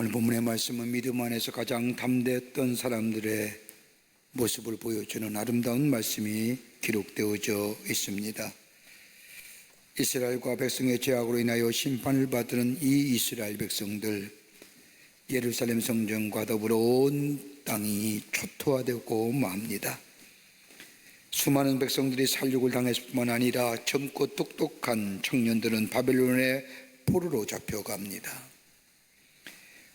오늘 본문의 말씀은 믿음 안에서 가장 담대했던 사람들의 모습을 보여주는 아름다운 말씀이 기록되어져 있습니다. 이스라엘과 백성의 죄악으로 인하여 심판을 받는 이 이스라엘 백성들, 예루살렘 성전과 더불어 온 땅이 초토화되고 맙니다. 수많은 백성들이 살육을 당했을 뿐만 아니라 젊고 똑똑한 청년들은 바벨론의 포로로 잡혀갑니다.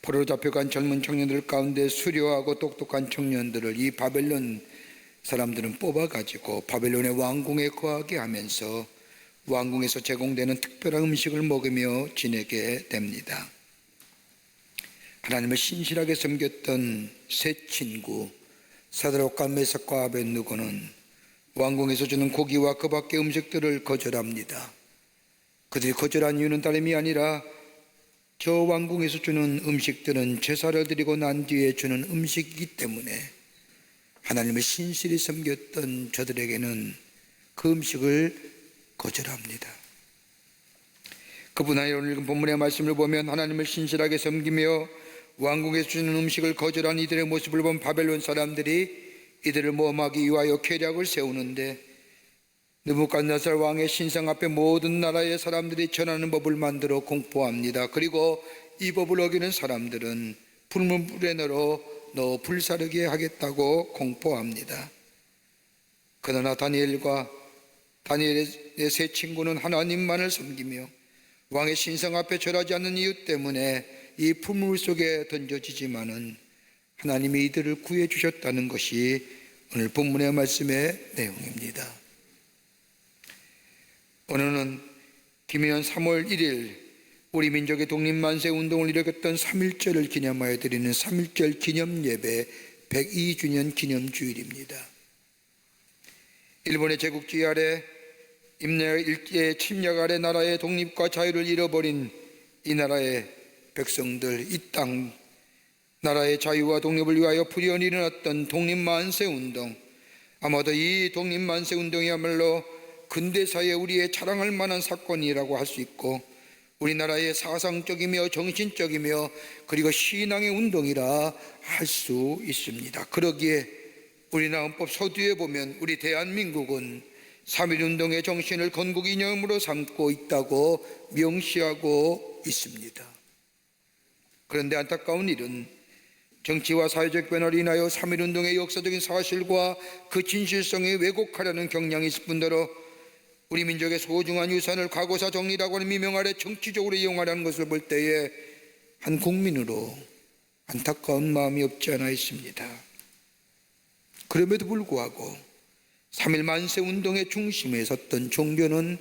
포로로 잡혀간 젊은 청년들 가운데 수려하고 똑똑한 청년들을 이 바벨론 사람들은 뽑아가지고 바벨론의 왕궁에 거하게 하면서 왕궁에서 제공되는 특별한 음식을 먹으며 지내게 됩니다. 하나님을 신실하게 섬겼던 세 친구 사드락과 메삭과 아벳느고는 왕궁에서 주는 고기와 그 밖의 음식들을 거절합니다. 그들이 거절한 이유는 다름이 아니라 저 왕궁에서 주는 음식들은 제사를 드리고 난 뒤에 주는 음식이기 때문에 하나님을 신실히 섬겼던 저들에게는 그 음식을 거절합니다. 그뿐 아니라 오늘 본문의 말씀을 보면 하나님을 신실하게 섬기며 왕궁에서 주는 음식을 거절한 이들의 모습을 본 바벨론 사람들이 이들을 모함하기 위하여 계략을 세우는데, 느부갓네살 왕의 신상 앞에 모든 나라의 사람들이 전하는 법을 만들어 공포합니다. 그리고 이 법을 어기는 사람들은 불문불에 넣어 불사르게 하겠다고 공포합니다. 그러나 다니엘의 세 친구는 하나님만을 섬기며 왕의 신상 앞에 절하지 않는 이유 때문에 이 풀물 속에 던져지지만은 하나님이 이들을 구해주셨다는 것이 오늘 본문의 말씀의 내용입니다. 오늘은 기민년 3월 1일 우리 민족의 독립만세 운동을 일으켰던 3.1절을 기념하여 드리는 3.1절 기념예배 102주년 기념주일입니다. 일본의 제국주의 아래 임나라 일제의 침략 아래 나라의 독립과 자유를 잃어버린 이 나라의 백성들, 이 땅 나라의 자유와 독립을 위하여 불연히 일어났던 독립만세 운동, 아마도 이 독립만세 운동이야말로 근대사에 우리의 자랑할 만한 사건이라고 할 수 있고 우리나라의 사상적이며 정신적이며 그리고 신앙의 운동이라 할 수 있습니다. 그러기에 우리나라 헌법 서두에 보면 우리 대한민국은 3.1운동의 정신을 건국 이념으로 삼고 있다고 명시하고 있습니다. 그런데 안타까운 일은 정치와 사회적 변화로 인하여 3.1운동의 역사적인 사실과 그 진실성에 왜곡하려는 경향이 있을 뿐더러 우리 민족의 소중한 유산을 과거사 정리라고 하는 미명 아래 정치적으로 이용하려는 것을 볼 때에 한 국민으로 안타까운 마음이 없지 않아 있습니다. 그럼에도 불구하고 3.1 만세 운동의 중심에 섰던 종교는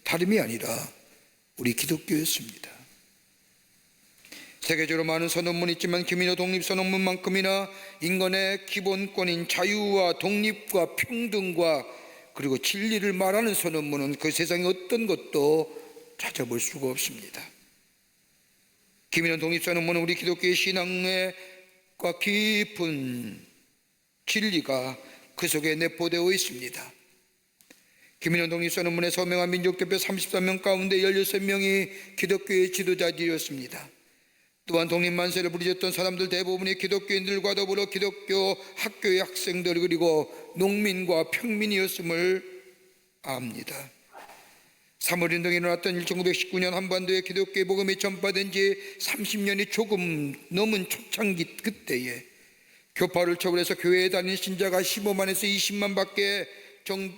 다름이 아니라 우리 기독교였습니다. 세계적으로 많은 선언문이 있지만 기민호 독립선언문만큼이나 인간의 기본권인 자유와 독립과 평등과 그리고 진리를 말하는 선언문은 그 세상에 어떤 것도 찾아볼 수가 없습니다. 기민호 독립선언문은 우리 기독교의 신앙과 깊은 진리가 그 속에 내포되어 있습니다. 기민호 독립선언문에 서명한 민족대표 33명 가운데 16명이 기독교의 지도자들이었습니다. 또한 독립만세를 부르셨던 사람들 대부분이 기독교인들과 더불어 기독교 학교의 학생들 그리고 농민과 평민이었음을 압니다. 3.1운동이 일어났던 1919년 한반도에 기독교의 복음이 전파된 지 30년이 조금 넘은 초창기 그때에 교파를 초월해서 교회에 다니는 신자가 15만에서 20만 밖에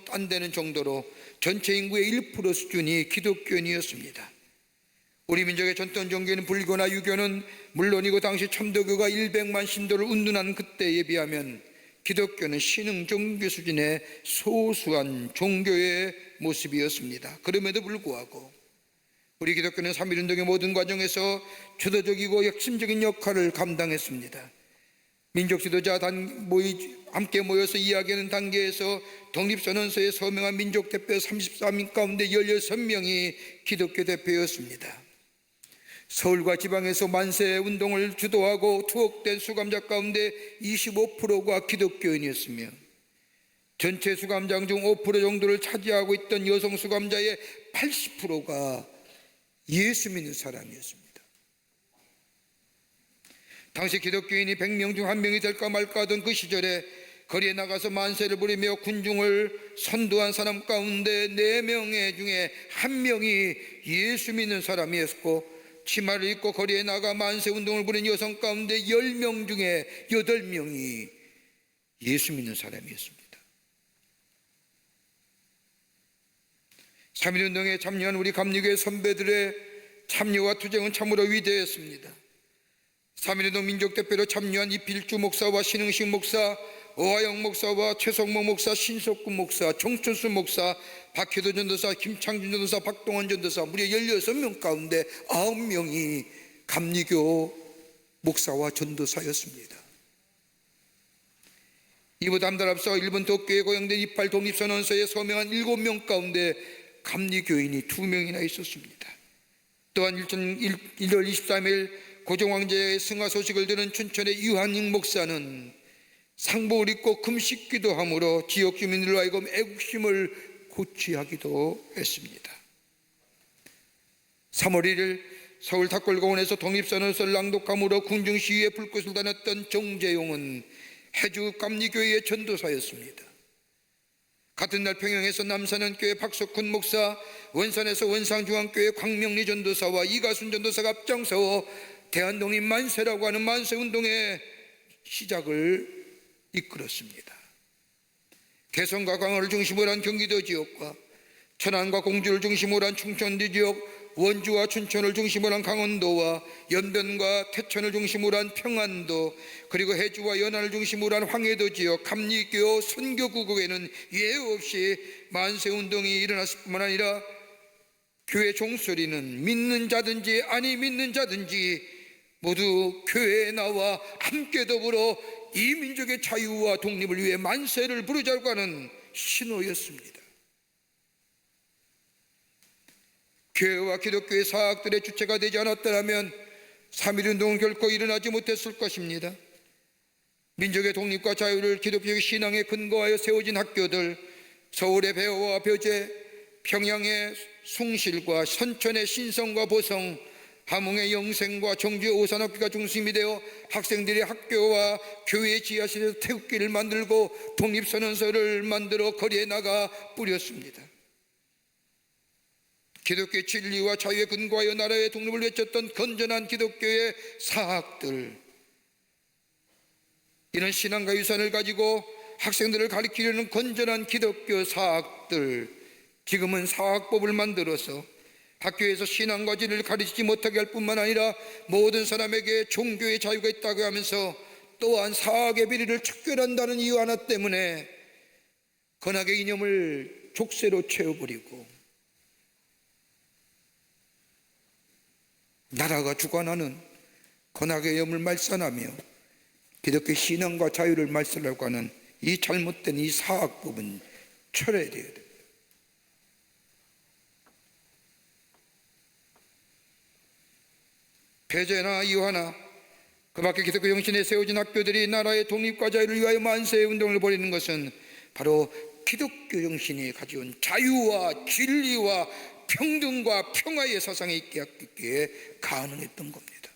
안 되는 정도로 전체 인구의 1% 수준이 기독교인이었습니다. 우리 민족의 전통 종교인 불교나 유교는 물론이고 당시 천도교가 100만 신도를 운운한 그때에 비하면 기독교는 신흥 종교 수준의 소수한 종교의 모습이었습니다. 그럼에도 불구하고 우리 기독교는 3.1운동의 모든 과정에서 주도적이고 핵심적인 역할을 감당했습니다. 민족 지도자 함께 모여서 이야기하는 단계에서 독립선언서에 서명한 민족 대표 33인 가운데 16명이 기독교 대표였습니다. 서울과 지방에서 만세 운동을 주도하고 투옥된 수감자 가운데 25%가 기독교인이었으며 전체 수감자 중 5% 정도를 차지하고 있던 여성 수감자의 80%가 예수 믿는 사람이었습니다. 당시 기독교인이 100명 중 1명이 될까 말까 하던 그 시절에 거리에 나가서 만세를 부리며 군중을 선도한 사람 가운데 4명 중에 1명이 예수 믿는 사람이었고, 치마를 입고 거리에 나가 만세 운동을 부린 여성 가운데 10명 중에 8명이 예수 믿는 사람이었습니다. 3.1운동에 참여한 우리 감리교회 선배들의 참여와 투쟁은 참으로 위대했습니다. 3.1운동 민족대표로 참여한 이필주 목사와 신흥식 목사, 오하영 목사와 최성모 목사, 신석군 목사, 정춘수 목사, 박효도 전도사, 김창준 전도사, 박동원 전도사, 무려 16명 가운데 9명이 감리교 목사와 전도사였습니다. 이보다 한 달 앞서 일본 도쿄에 고용된 이팔 독립선언서에 서명한 7명 가운데 감리교인이 2명이나 있었습니다. 또한 1월 23일 고종황제의 승하 소식을 들은 춘천의 유한익 목사는 상복을 입고 금식 기도함으로 지역 주민들로 하여금 애국심을 고취하기도 했습니다. 3월 1일 서울 닭골공원에서 독립선언서를 낭독함으로 궁중시위에 불꽃을 다녔던 정재용은 해주 감리교회의 전도사였습니다. 같은 날 평양에서 남산원교회 박석훈 목사, 원산에서 원상중앙교회 광명리 전도사와 이가순 전도사가 앞장서어 대한독립 만세라고 하는 만세운동의 시작을 이끌었습니다. 개성과 강화를 중심으로 한 경기도 지역과 천안과 공주를 중심으로 한 충청도 지역, 원주와 춘천을 중심으로 한 강원도와 연변과 태천을 중심으로 한 평안도, 그리고 해주와 연안을 중심으로 한 황해도 지역, 감리교 선교구국에는 예외 없이 만세운동이 일어났을 뿐만 아니라 교회 종소리는 믿는 자든지 아니 믿는 자든지 모두 교회에 나와 함께 더불어 이 민족의 자유와 독립을 위해 만세를 부르자고 하는 신호였습니다. 교회와 기독교의 사학들의 주체가 되지 않았더라면 3.1운동은 결코 일어나지 못했을 것입니다. 민족의 독립과 자유를 기독교의 신앙에 근거하여 세워진 학교들, 서울의 배어와 벼제, 평양의 숭실과 선천의 신성과 보성, 함흥의 영생과 정주의 오산학교가 중심이 되어 학생들이 학교와 교회의 지하실에서 태극기를 만들고 독립선언서를 만들어 거리에 나가 뿌렸습니다. 기독교의 진리와 자유에 근거하여 나라의 독립을 외쳤던 건전한 기독교의 사학들, 이런 신앙과 유산을 가지고 학생들을 가르치려는 건전한 기독교 사학들, 지금은 사학법을 만들어서 학교에서 신앙과 진리를 가르치지 못하게 할 뿐만 아니라 모든 사람에게 종교의 자유가 있다고 하면서 또한 사학의 비리를 척결한다는 이유 하나 때문에 건학의 이념을 족쇄로 채워버리고 나라가 주관하는 건학의 이념을 말살하며 기독교 신앙과 자유를 말살하려고 하는 이 잘못된 이 사학법은 철회해야 됩니다. 배제나 이화나 그 밖에 기독교 정신에 세워진 학교들이 나라의 독립과 자유를 위하여 만세의 운동을 벌이는 것은 바로 기독교 정신이 가져온 자유와 진리와 평등과 평화의 사상에 있기에 가능했던 겁니다.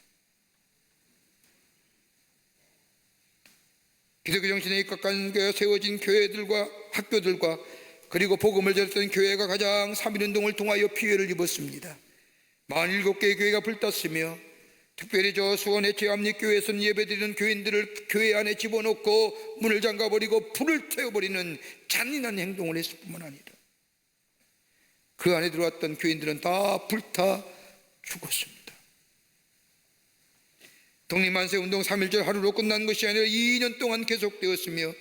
기독교 정신에 입각한 세워진 교회들과 학교들과 그리고 복음을 전했던 교회가 가장 3.1운동을 통하여 피해를 입었습니다. 47개의 교회가 불탔으며 특별히 수원의 제암리교회에서는 예배드리는 교인들을 교회 안에 집어넣고 문을 잠가버리고 불을 태워버리는 잔인한 행동을 했을 뿐만 아니라 그 안에 들어왔던 교인들은 다 불타 죽었습니다. 독립만세운동 3.1절 하루로 끝난 것이 아니라 2년 동안 계속되었으며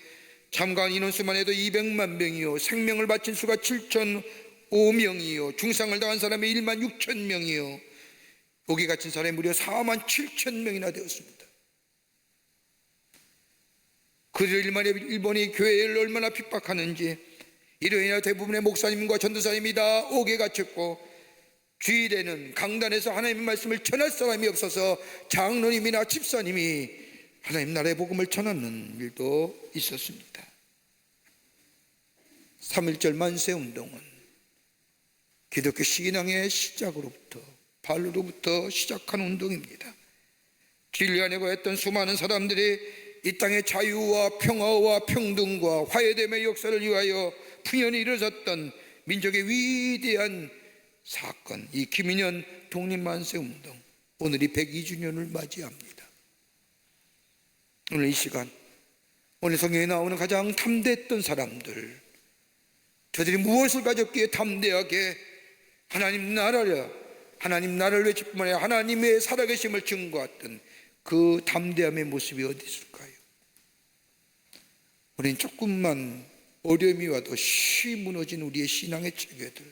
참가한 인원수만 해도 200만 명이요, 생명을 바친 수가 7,005명이요, 중상을 당한 사람이 1만 6천 명이요, 목이 갇힌 사람이 무려 4만 7천 명이나 되었습니다. 그들 일본이 교회를 얼마나 핍박하는지 이로 인해 대부분의 목사님과 전도사님이 다 옥에 갇혔고 주일에는 강단에서 하나님의 말씀을 전할 사람이 없어서 장로님이나 집사님이 하나님 나라의 복음을 전하는 일도 있었습니다. 3.1절 만세운동은 기독교 신앙의 시작으로부터 발로로부터 시작한 운동입니다. 진리 안에 거했던 수많은 사람들이 이 땅의 자유와 평화와 평등과 화해됨의 역사를 위하여 풍연히 일어섰던 민족의 위대한 사건, 이 김인현 독립만세운동, 오늘이 102주년을 맞이합니다. 오늘 이 시간, 오늘 성경에 나오는 가장 담대했던 사람들, 저들이 무엇을 가졌기에 담대하게 하나님 나라를 외칠 뿐만 아니라 하나님의 살아계심을 증거했던 그 담대함의 모습이 어디 있을까요? 우리는 조금만 어려움이 와도 쉬 무너진 우리의 신앙의 체계들,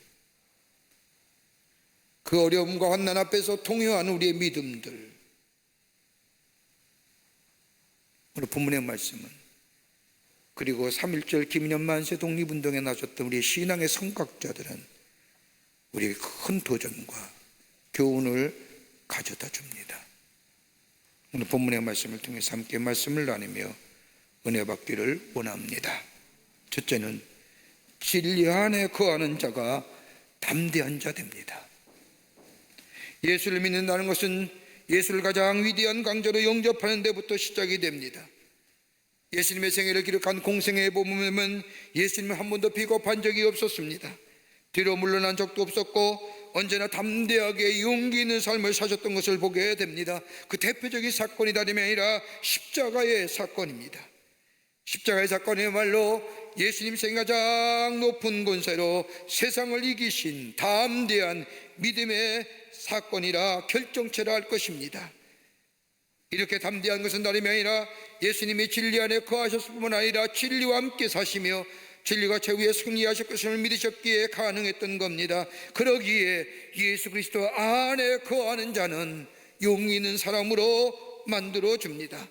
그 어려움과 환난 앞에서 통효하는 우리의 믿음들, 오늘 본문의 말씀은, 그리고 3.1절 김인현 만세 독립운동에 나섰던 우리의 신앙의 성각자들은 우리에게 큰 도전과 교훈을 가져다 줍니다. 오늘 본문의 말씀을 통해서 함께 말씀을 나누며 은혜 받기를 원합니다. 첫째는 진리 안에 거하는 자가 담대한 자 됩니다. 예수를 믿는다는 것은 예수를 가장 위대한 강자로 영접하는 데부터 시작이 됩니다. 예수님의 생애를 기록한 공생애에 보면 예수님은 한 번도 비겁한 적이 없었습니다. 뒤로 물러난 적도 없었고 언제나 담대하게 용기 있는 삶을 사셨던 것을 보게 됩니다. 그 대표적인 사건이 다름이 아니라 십자가의 사건입니다. 십자가의 사건이야말로 예수님 생애 가장 높은 권세로 세상을 이기신 담대한 믿음의 사건이라 결정체라 할 것입니다. 이렇게 담대한 것은 다름이 아니라 예수님이 진리 안에 거하셨을 뿐만 아니라 진리와 함께 사시며 진리가 최후에 승리하실 것을 믿으셨기에 가능했던 겁니다. 그러기에 예수 그리스도 안에 거하는 자는 용기 있는 사람으로 만들어줍니다.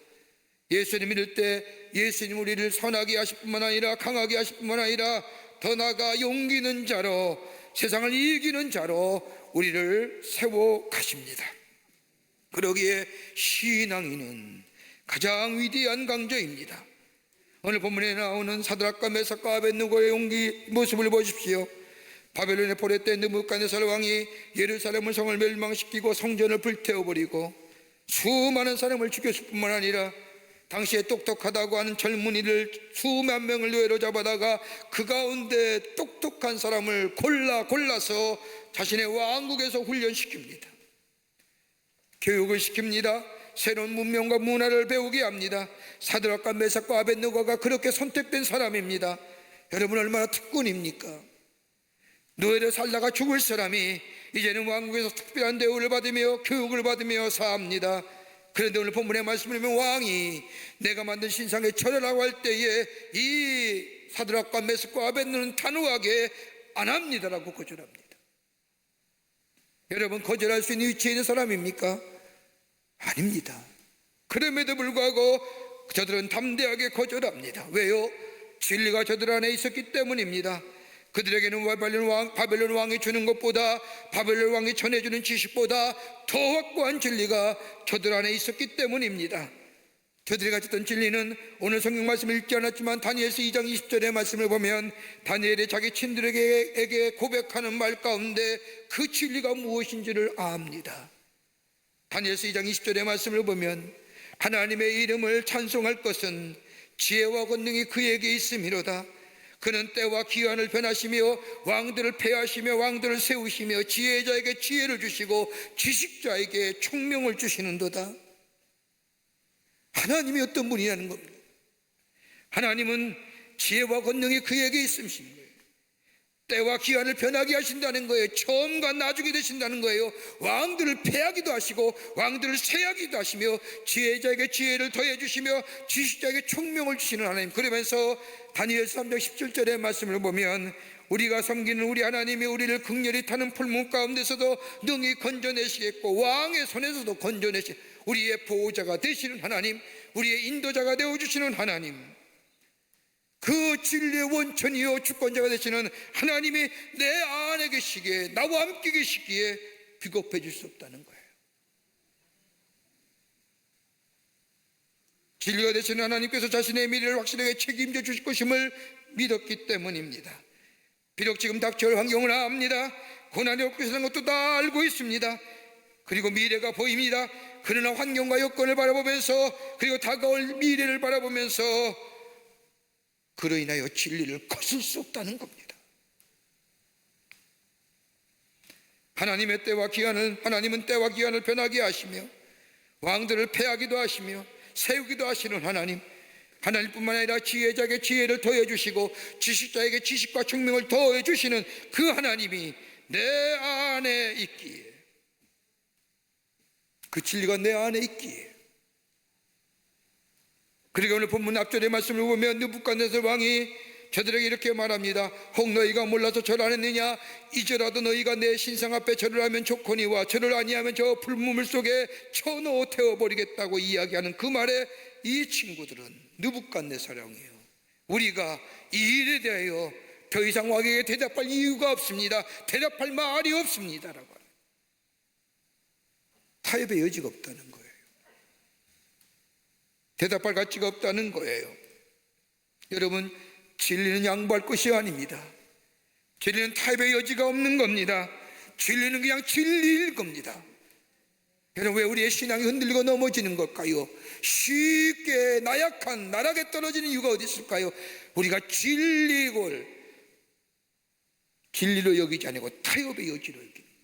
예수님 믿을 때 예수님 우리를 선하게 하실 뿐만 아니라 강하게 하실 뿐만 아니라 더 나아가 용기 있는 자로, 세상을 이기는 자로 우리를 세워 가십니다. 그러기에 신앙인은 가장 위대한 강자입니다. 오늘 본문에 나오는 사드락과 메삭과 아벳느고의 용기 모습을 보십시오. 바벨론의 포로 때 느부갓네살 왕이 예루살렘 성을 멸망시키고 성전을 불태워버리고 수많은 사람을 죽였을 뿐만 아니라 당시에 똑똑하다고 하는 젊은이를 수만 명을 노예로 잡아다가 그 가운데 똑똑한 사람을 골라서 자신의 왕국에서 훈련시킵니다. 교육을 시킵니다. 새로운 문명과 문화를 배우게 합니다. 사드락과 메삭과 아벳느고가 그렇게 선택된 사람입니다. 여러분 얼마나 특권입니까? 노예를 살다가 죽을 사람이 이제는 왕국에서 특별한 대우를 받으며 교육을 받으며 사합니다. 그런데 오늘 본문의 말씀을 보면 왕이 내가 만든 신상에 절하라고 할 때에 이 사드락과 메삭과 아벳느고는 단호하게 안 합니다라고 거절합니다. 여러분 거절할 수 있는 위치에 있는 사람입니까? 아닙니다. 그럼에도 불구하고 저들은 담대하게 거절합니다. 왜요? 진리가 저들 안에 있었기 때문입니다. 그들에게는 바벨론 왕이 주는 것보다, 바벨론 왕이 전해주는 지식보다 더 확고한 진리가 저들 안에 있었기 때문입니다. 저들이 가졌던 진리는 오늘 성경 말씀을 읽지 않았지만 다니엘서 2장 20절의 말씀을 보면 다니엘이 자기 친들에게 고백하는 말 가운데 그 진리가 무엇인지를 압니다. 다니엘서 2장 20절의 말씀을 보면 하나님의 이름을 찬송할 것은 지혜와 권능이 그에게 있음이로다. 그는 때와 기한을 변하시며 왕들을 폐하시며 왕들을 세우시며 지혜자에게 지혜를 주시고 지식자에게 총명을 주시는도다. 하나님이 어떤 분이라는 겁니다. 하나님은 지혜와 권능이 그에게 있으신 거예요. 때와 기한을 변하게 하신다는 거예요. 처음과 나중에 되신다는 거예요. 왕들을 패하기도 하시고 왕들을 세하기도 하시며 지혜자에게 지혜를 더해 주시며 지식자에게 총명을 주시는 하나님. 그러면서 다니엘 3장 17절의 말씀을 보면 우리가 섬기는 우리 하나님이 우리를 극렬히 타는 풀문 가운데서도 능히 건져내시겠고 왕의 손에서도 건져내시, 우리의 보호자가 되시는 하나님, 우리의 인도자가 되어주시는 하나님, 그 진리의 원천이요 주권자가 되시는 하나님이 내 안에 계시기에, 나와 함께 계시기에 비겁해질 수 없다는 거예요. 진리가 되시는 하나님께서 자신의 미래를 확실하게 책임져 주실 것임을 믿었기 때문입니다. 비록 지금 닥쳐올 환경을 압니다. 고난이 올 것이라는 것도 다 알고 있습니다. 그리고 미래가 보입니다. 그러나 환경과 여건을 바라보면서, 그리고 다가올 미래를 바라보면서 그로 인하여 진리를 거슬 수 없다는 겁니다. 하나님의 때와 기한을, 하나님은 때와 기한을 변하게 하시며 왕들을 패하기도 하시며 세우기도 하시는 하나님, 하나님뿐만 아니라 지혜자에게 지혜를 더해 주시고 지식자에게 지식과 총명을 더해 주시는 그 하나님이 내 안에 있기에, 그 진리가 내 안에 있기에. 그리고 오늘 본문 앞절의 말씀을 보면 느부갓네살 왕이 저들에게 이렇게 말합니다. 혹 너희가 몰라서 절 안 했느냐? 이제라도 너희가 내 신상 앞에 절을 하면 좋거니와 절을 아니하면 저 불문물 속에 쳐넣어 태워버리겠다고 이야기하는 그 말에 이 친구들은 느부갓네살 왕이에요. 우리가 이 일에 대하여 더 이상 왕에게 대답할 이유가 없습니다. 대답할 말이 없습니다 라고 하는, 타협의 여지가 없다는 거예요. 대답할 가치가 없다는 거예요. 여러분, 진리는 양보할 것이 아닙니다. 진리는 타협의 여지가 없는 겁니다. 진리는 그냥 진리일 겁니다. 여러분, 왜 우리의 신앙이 흔들리고 넘어지는 걸까요? 쉽게 나약한 나락에 떨어지는 이유가 어디 있을까요? 우리가 진리를 진리로 여기지 아니고 타협의 여지로 여기는 거예요.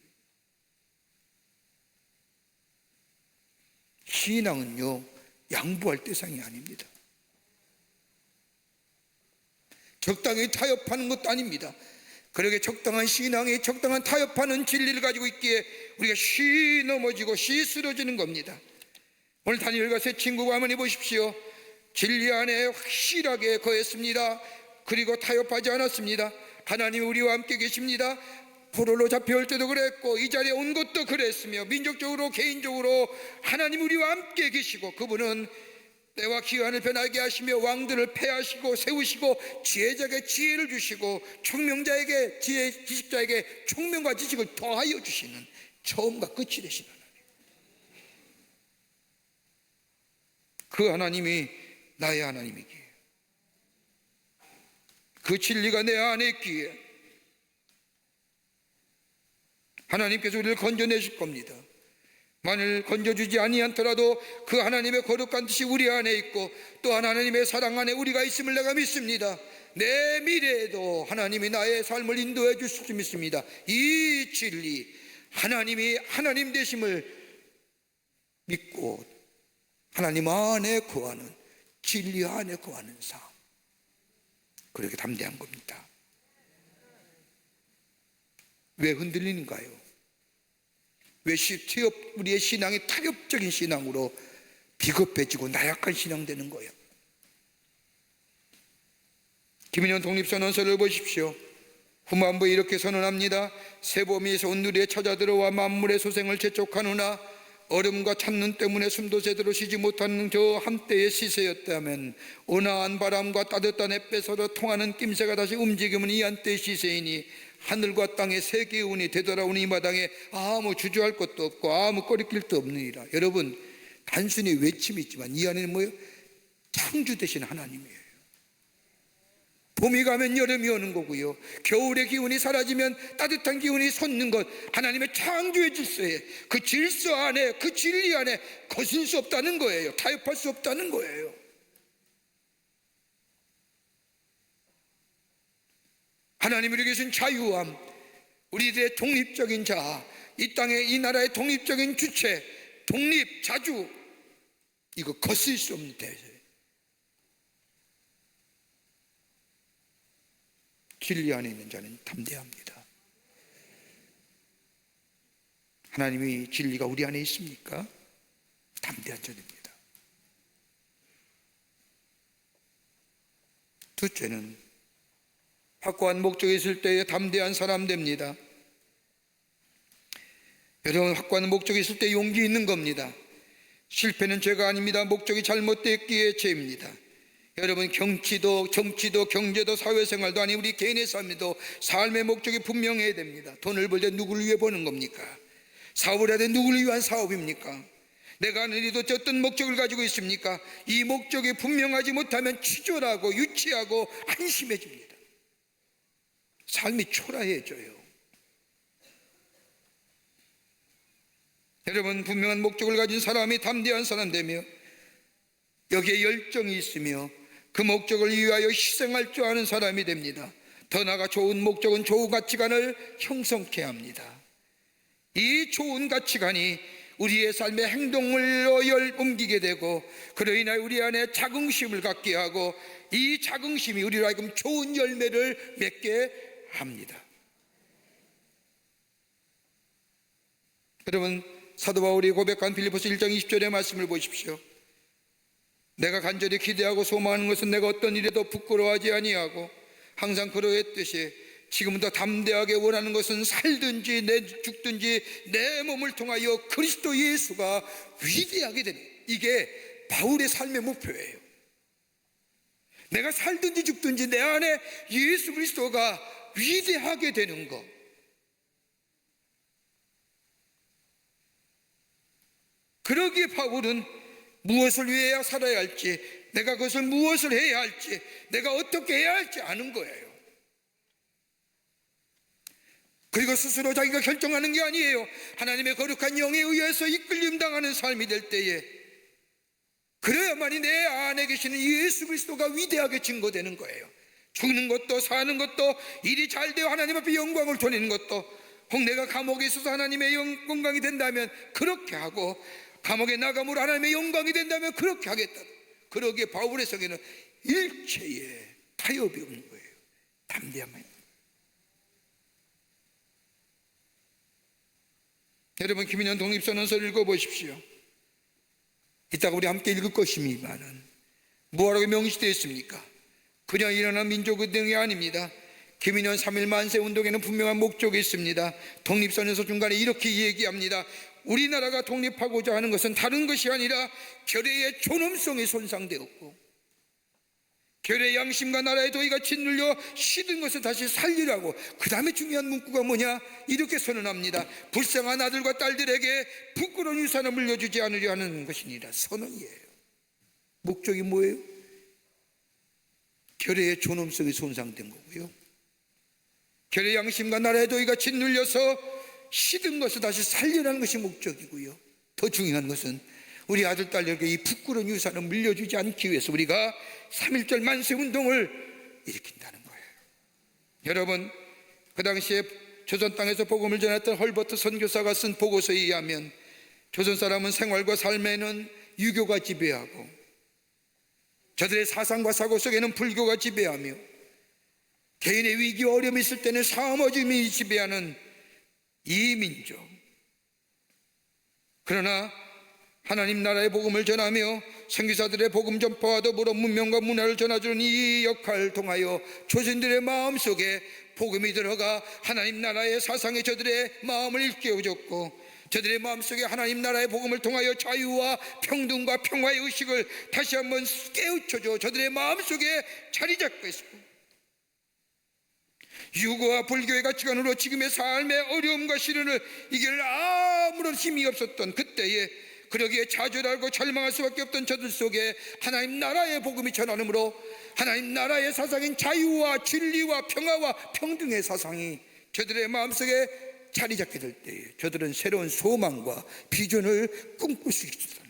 신앙은요, 양보할 대상이 아닙니다. 적당히 타협하는 것도 아닙니다. 그러게 적당한 신앙이 적당한 타협하는 진리를 가지고 있기에 우리가 쉬 넘어지고 쉬 쓰러지는 겁니다. 오늘 다니엘과 세 친구가 한번 해보십시오. 진리 안에 확실하게 거했습니다. 그리고 타협하지 않았습니다. 하나님이 우리와 함께 계십니다. 포로로 잡혀올 때도 그랬고 이 자리에 온 것도 그랬으며 민족적으로 개인적으로 하나님 우리와 함께 계시고, 그분은 때와 기한을 변하게 하시며 왕들을 패하시고 세우시고 지혜자에게 지혜를 주시고 총명자에게 지혜, 지식자에게 총명과 지식을 더하여 주시는 처음과 끝이 되신 하나님, 그 하나님이 나의 하나님이기에, 그 진리가 내 안에 있기에 하나님께서 우리를 건져내실 겁니다. 만일 건져주지 아니하더라도 그 하나님의 거룩한 뜻이 우리 안에 있고 또한 하나님의 사랑 안에 우리가 있음을 내가 믿습니다. 내 미래에도 하나님이 나의 삶을 인도해 주실 줄 믿습니다. 이 진리, 하나님이 하나님 되심을 믿고 하나님 안에 거하는, 진리 안에 거하는 삶, 그렇게 담대한 겁니다. 왜 흔들리는가요? 왜 우리의 신앙이 타협적인 신앙으로 비겁해지고 나약한 신앙 되는 거예요? 김인현 독립선언서를 보십시오. 후반부에 이렇게 선언합니다. 새봄이에서 온누리에 찾아들어와 만물의 소생을 재촉하노나 얼음과 찬눈 때문에 숨도 제대로 쉬지 못하는 저 한때의 시세였다면 온화한 바람과 따뜻한 햇볕으로 통하는 낌새가 다시 움직이면 이 한때의 시세이니 하늘과 땅의 세 개의 운이 되돌아오는 이 마당에 아무 주저할 것도 없고 아무 꺼리낄 데 없느니라. 여러분, 단순히 외침이 있지만 이 안에는 뭐예요? 창주 되신 하나님이에요. 봄이 가면 여름이 오는 거고요, 겨울의 기운이 사라지면 따뜻한 기운이 솟는 것, 하나님의 창조의 질서에, 그 질서 안에, 그 진리 안에 거슬 수 없다는 거예요. 타협할 수 없다는 거예요. 하나님이 우리에게 주신 자유함, 우리들의 독립적인 자아, 이 땅의, 이 나라의 독립적인 주체, 독립, 자주, 이거 거슬 수 없는 대세. 진리 안에 있는 자는 담대합니다. 하나님의 진리가 우리 안에 있습니까? 담대한 자입니다. 둘째는 확고한 목적이 있을 때에 담대한 사람 됩니다. 여러분, 확고한 목적이 있을 때 용기 있는 겁니다. 실패는 죄가 아닙니다. 목적이 잘못됐기에 죄입니다. 여러분, 정치도 경제도 사회생활도 아닌 우리 개인의 삶에도 삶의 목적이 분명해야 됩니다. 돈을 벌 때 누구를 위해 버는 겁니까? 사업을 할 때 누구를 위한 사업입니까? 내가 하는 일도 어떤 목적을 가지고 있습니까? 이 목적이 분명하지 못하면 치졸하고 유치하고 한심해집니다. 삶이 초라해져요. 여러분, 분명한 목적을 가진 사람이 담대한 사람 되며 여기에 열정이 있으며 그 목적을 위하여 희생할 줄 아는 사람이 됩니다. 더 나아가 좋은 목적은 좋은 가치관을 형성케 합니다. 이 좋은 가치관이 우리의 삶의 행동으로 옮기게 되고 그로 인하여 우리 안에 자긍심을 갖게 하고 이 자긍심이 우리로 하여금 좋은 열매를 맺게 합니다. 여러분, 사도 바울이 고백한 빌립보서 1장 20절의 말씀을 보십시오. 내가 간절히 기대하고 소망하는 것은 내가 어떤 일에도 부끄러워하지 아니하고 항상 그러했듯이 지금은 더 담대하게 원하는 것은 살든지 죽든지 내 몸을 통하여 그리스도 예수가 위대하게 되는, 이게 바울의 삶의 목표예요. 내가 살든지 죽든지 내 안에 예수 그리스도가 위대하게 되는 것. 그러기에 바울은 무엇을 위해야 살아야 할지, 내가 그것을 무엇을 해야 할지, 내가 어떻게 해야 할지 아는 거예요. 그리고 스스로 자기가 결정하는 게 아니에요. 하나님의 거룩한 영에 의해서 이끌림 당하는 삶이 될 때에 그래야만이 내 안에 계시는 예수 그리스도가 위대하게 증거되는 거예요. 죽는 것도 사는 것도 일이 잘 되어 하나님 앞에 영광을 돌리는 것도, 혹 내가 감옥에 있어서 하나님의 영광이 된다면 그렇게 하고 감옥에 나감으로 하나님의 영광이 된다면 그렇게 하겠다. 그러기에 바울의 성에는 일체에 타협이 없는 거예요. 담대함만. 여러분, 김인현 독립선언서를 읽어보십시오. 이따가 우리 함께 읽을 것입니다만 뭐라고 명시되어 있습니까? 그냥 일어난 민족운동이 아닙니다. 김인현 3.1 만세운동에는 분명한 목적이 있습니다. 독립선언서 중간에 이렇게 얘기합니다. 우리나라가 독립하고자 하는 것은 다른 것이 아니라 결의의 존엄성이 손상되었고 결의 양심과 나라의 도의가 짓눌려 시든 것을 다시 살리라고. 그 다음에 중요한 문구가 뭐냐? 이렇게 선언합니다. 불쌍한 아들과 딸들에게 부끄러운 유산을 물려주지 않으려 하는 것이니라. 선언이에요. 목적이 뭐예요? 결의의 존엄성이 손상된 거고요, 결의 양심과 나라의 도의가 짓눌려서 시든 것을 다시 살리라는 것이 목적이고요, 더 중요한 것은 우리 아들 딸에게 이 부끄러운 유산을 물려주지 않기 위해서 우리가 3.1절 만세운동을 일으킨다는 거예요. 여러분, 그 당시에 조선 땅에서 복음을 전했던 헐버트 선교사가 쓴 보고서에 의하면 조선 사람은 생활과 삶에는 유교가 지배하고 저들의 사상과 사고 속에는 불교가 지배하며 개인의 위기와 어려움이 있을 때는 사머짐이 지배하는 이 민족, 그러나 하나님 나라의 복음을 전하며 선교사들의 복음 전파와 더불어 문명과 문화를 전해주는 이 역할을 통하여 조선들의 마음속에 복음이 들어가 하나님 나라의 사상이 저들의 마음을 일깨워줬고 저들의 마음속에 하나님 나라의 복음을 통하여 자유와 평등과 평화의 의식을 다시 한번 깨우쳐줘 저들의 마음속에 자리 잡고 있습니다. 유교와 불교의 가치관으로 지금의 삶의 어려움과 시련을 이길 아무런 힘이 없었던 그때에, 그러기에 좌절하고 절망할 수밖에 없던 저들 속에 하나님 나라의 복음이 전하므로 하나님 나라의 사상인 자유와 진리와 평화와 평등의 사상이 저들의 마음속에 자리 잡게 될 때에 저들은 새로운 소망과 비전을 꿈꿀 수 있습니다.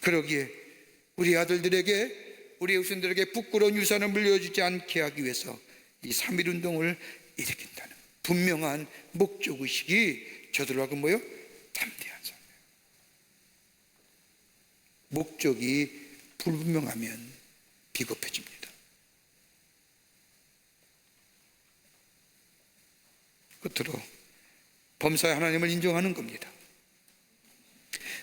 그러기에 우리 아들들에게, 우리 후손들에게 부끄러운 유산을 물려주지 않게 하기 위해서 이 3.1 운동을 일으킨다는 분명한 목적의식이 저들하고 뭐요? 담대한 삶이에요. 목적이 불분명하면 비겁해집니다. 끝으로 범사의 하나님을 인정하는 겁니다.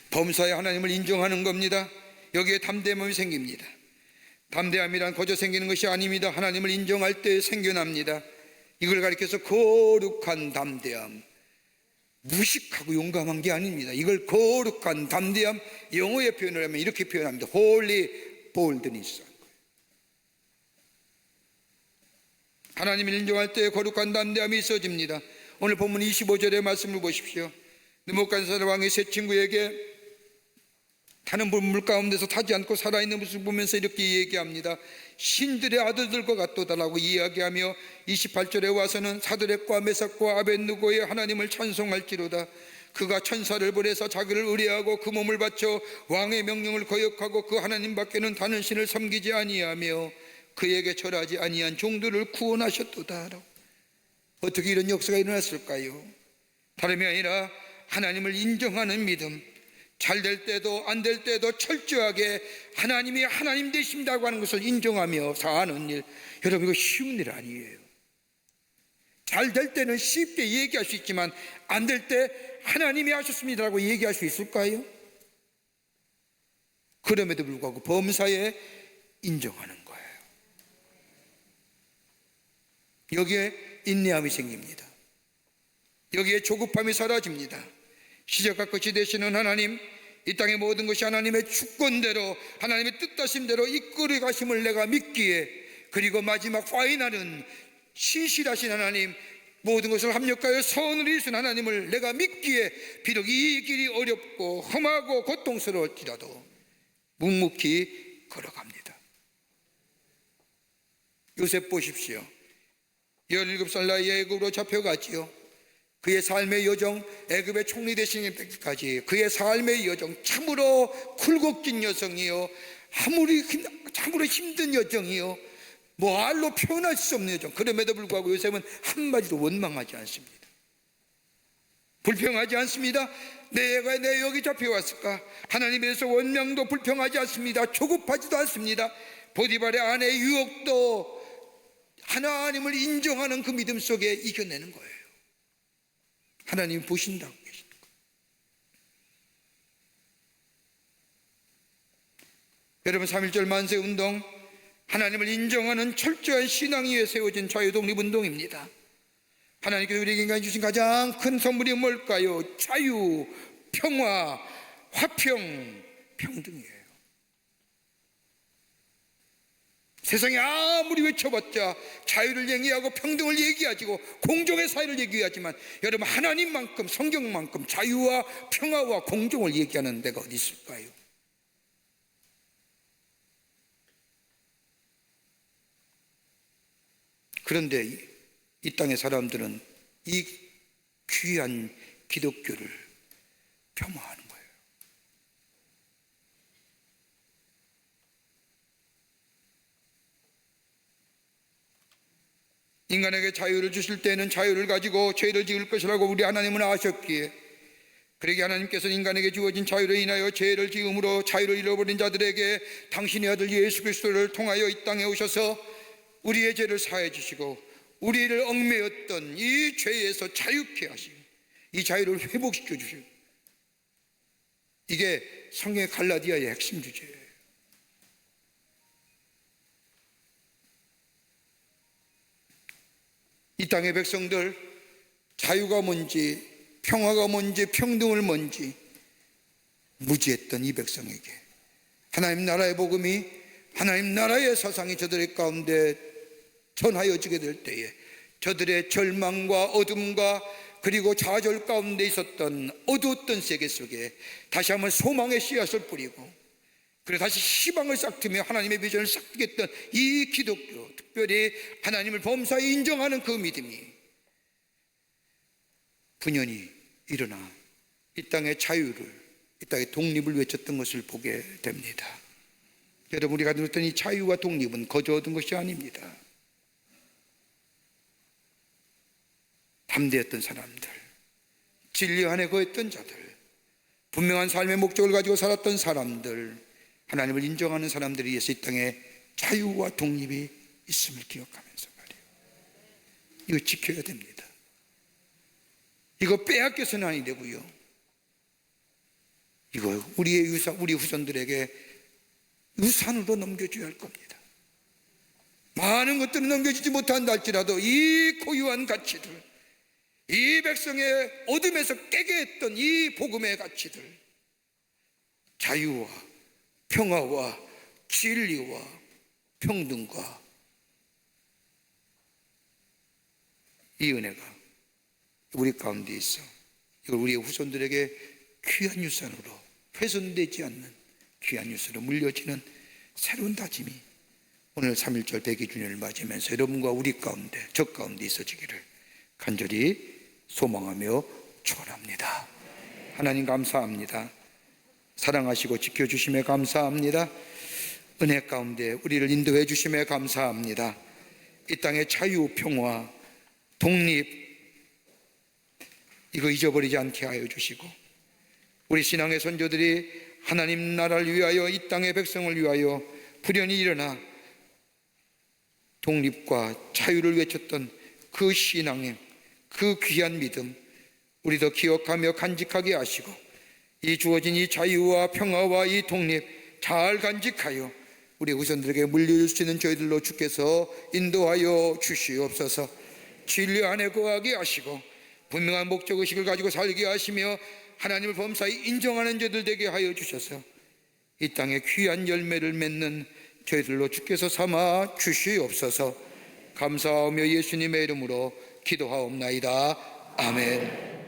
범사의 하나님을 인정하는 겁니다. 여기에 담대함이 생깁니다. 담대함이란 거저 생기는 것이 아닙니다. 하나님을 인정할 때 생겨납니다. 이걸 가리켜서 거룩한 담대함, 무식하고 용감한 게 아닙니다. 이걸 거룩한 담대함, 영어의 표현을 하면 이렇게 표현합니다. Holy boldness. 하나님을 인정할 때 거룩한 담대함이 있어집니다. 오늘 본문 25절의 말씀을 보십시오. 느부갓네살 왕의 세 친구에게 타는 물 가운데서 타지 않고 살아있는 모습을 보면서 이렇게 얘기합니다. 신들의 아들들과 같도다라고 이야기하며 28절에 와서는 사드락과 메삭과 아벳느고의 하나님을 찬송할지로다. 그가 천사를 보내서 자기를 의뢰하고 그 몸을 바쳐 왕의 명령을 거역하고 그 하나님 밖에는 다른 신을 섬기지 아니하며 그에게 절하지 아니한 종들을 구원하셨도다. 어떻게 이런 역사가 일어났을까요? 다름이 아니라 하나님을 인정하는 믿음, 잘 될 때도 안 될 때도 철저하게 하나님이 하나님 되신다고 하는 것을 인정하며 사는 일, 여러분 이거 쉬운 일 아니에요. 잘 될 때는 쉽게 얘기할 수 있지만 안 될 때 하나님이 하셨습니다라고 얘기할 수 있을까요? 그럼에도 불구하고 범사에 인정하는 거예요. 여기에 인내함이 생깁니다. 여기에 조급함이 사라집니다. 시작과 끝이 되시는 하나님, 이 땅의 모든 것이 하나님의 주권대로 하나님의 뜻하심대로 이끌어 가심을 내가 믿기에, 그리고 마지막 파이널은 신실하신 하나님, 모든 것을 합력하여 선을 이루신 하나님을 내가 믿기에 비록 이 길이 어렵고 험하고 고통스러울지라도 묵묵히 걸어갑니다. 요셉 보십시오. 17살 나이에 애굽으로 잡혀갔지요. 그의 삶의 여정, 애굽의 총리 되시는 때까지 그의 삶의 여정, 참으로 굴곡진 여정이요, 참으로 힘든 여정이요, 말로 표현할 수 없는 여정. 그럼에도 불구하고 요셉은 한마디도 원망하지 않습니다. 불평하지 않습니다. 내가 내 여기 잡혀왔을까? 하나님에 대해서 원망도 불평하지 않습니다. 조급하지도 않습니다. 보디발의 아내의 유혹도 하나님을 인정하는 그 믿음 속에 이겨내는 거예요. 하나님이 보신다고 계신 거예요. 여러분, 3.1절 만세 운동, 하나님을 인정하는 철저한 신앙 위에 세워진 자유독립운동입니다. 하나님께서 우리에게 인간이 주신 가장 큰 선물이 뭘까요? 자유, 평화, 화평, 평등이에요. 세상에 아무리 외쳐봤자 자유를 얘기하고 평등을 얘기하고 공정의 사회를 얘기하지만, 여러분, 하나님만큼, 성경만큼 자유와 평화와 공정을 얘기하는 데가 어디 있을까요? 그런데 이 땅의 사람들은 이 귀한 기독교를 폄하하는 거예요. 인간에게 자유를 주실 때는 자유를 가지고 죄를 지을 것이라고 우리 하나님은 아셨기에, 그러기에 하나님께서는 인간에게 주어진 자유로 인하여 죄를 지음으로 자유를 잃어버린 자들에게 당신의 아들 예수 그리스도를 통하여 이 땅에 오셔서 우리의 죄를 사해 주시고 우리를 얽매였던 이 죄에서 자유케 하시고 이 자유를 회복시켜 주시고, 이게 성경의 갈라디아의 핵심 주제예요. 이 땅의 백성들, 자유가 뭔지, 평화가 뭔지, 평등을 뭔지 무지했던 이 백성에게 하나님 나라의 복음이, 하나님 나라의 사상이 저들의 가운데 전하여지게 될 때에 저들의 절망과 어둠과 그리고 좌절 가운데 있었던 어두웠던 세계 속에 다시 한번 소망의 씨앗을 뿌리고, 그리고 다시 희망을 싹트며 하나님의 비전을 싹트겠던 이 기독교, 특별히 하나님을 범사에 인정하는 그 믿음이 분연히 일어나 이 땅의 자유를, 이 땅의 독립을 외쳤던 것을 보게 됩니다. 여러분, 우리가 누렸던 이 자유와 독립은 거저 얻은 것이 아닙니다. 담대했던 사람들, 진리 안에 거했던 자들, 분명한 삶의 목적을 가지고 살았던 사람들, 하나님을 인정하는 사람들에 의해서 이 땅에 자유와 독립이 있음을 기억하면서 말이에요. 이거 지켜야 됩니다. 이거 빼앗겨서는 아니 되고요, 이거 우리의 유산, 우리 후손들에게 유산으로 넘겨줘야 할 겁니다. 많은 것들은 넘겨주지 못한다 할지라도 이 고유한 가치들, 이 백성의 어둠에서 깨게 했던 이 복음의 가치들, 자유와 평화와 진리와 평등과 이 은혜가 우리 가운데 있어 이걸 우리의 후손들에게 귀한 유산으로, 훼손되지 않는 귀한 유산으로 물려지는 새로운 다짐이 오늘 3.1절 100주년을 맞으면서 여러분과 우리 가운데, 저 가운데 있어지기를 간절히 소망하며 축원합니다. 하나님 감사합니다. 사랑하시고 지켜주심에 감사합니다. 은혜 가운데 우리를 인도해 주심에 감사합니다. 이 땅의 자유, 평화, 독립 이거 잊어버리지 않게 하여 주시고, 우리 신앙의 선조들이 하나님 나라를 위하여, 이 땅의 백성을 위하여 불연히 일어나 독립과 자유를 외쳤던 그 신앙의 그 귀한 믿음 우리도 기억하며 간직하게 하시고, 이 주어진 이 자유와 평화와 이 독립 잘 간직하여 우리 후손들에게 물려줄 수 있는 저희들로 주께서 인도하여 주시옵소서. 진리 안에 거하게 하시고 분명한 목적의식을 가지고 살게 하시며 하나님을 범사에 인정하는 저들 되게 하여 주셔서 이 땅에 귀한 열매를 맺는 저희들로 주께서 삼아 주시옵소서. 감사하며 예수님의 이름으로 기도하옵나이다. 아멘.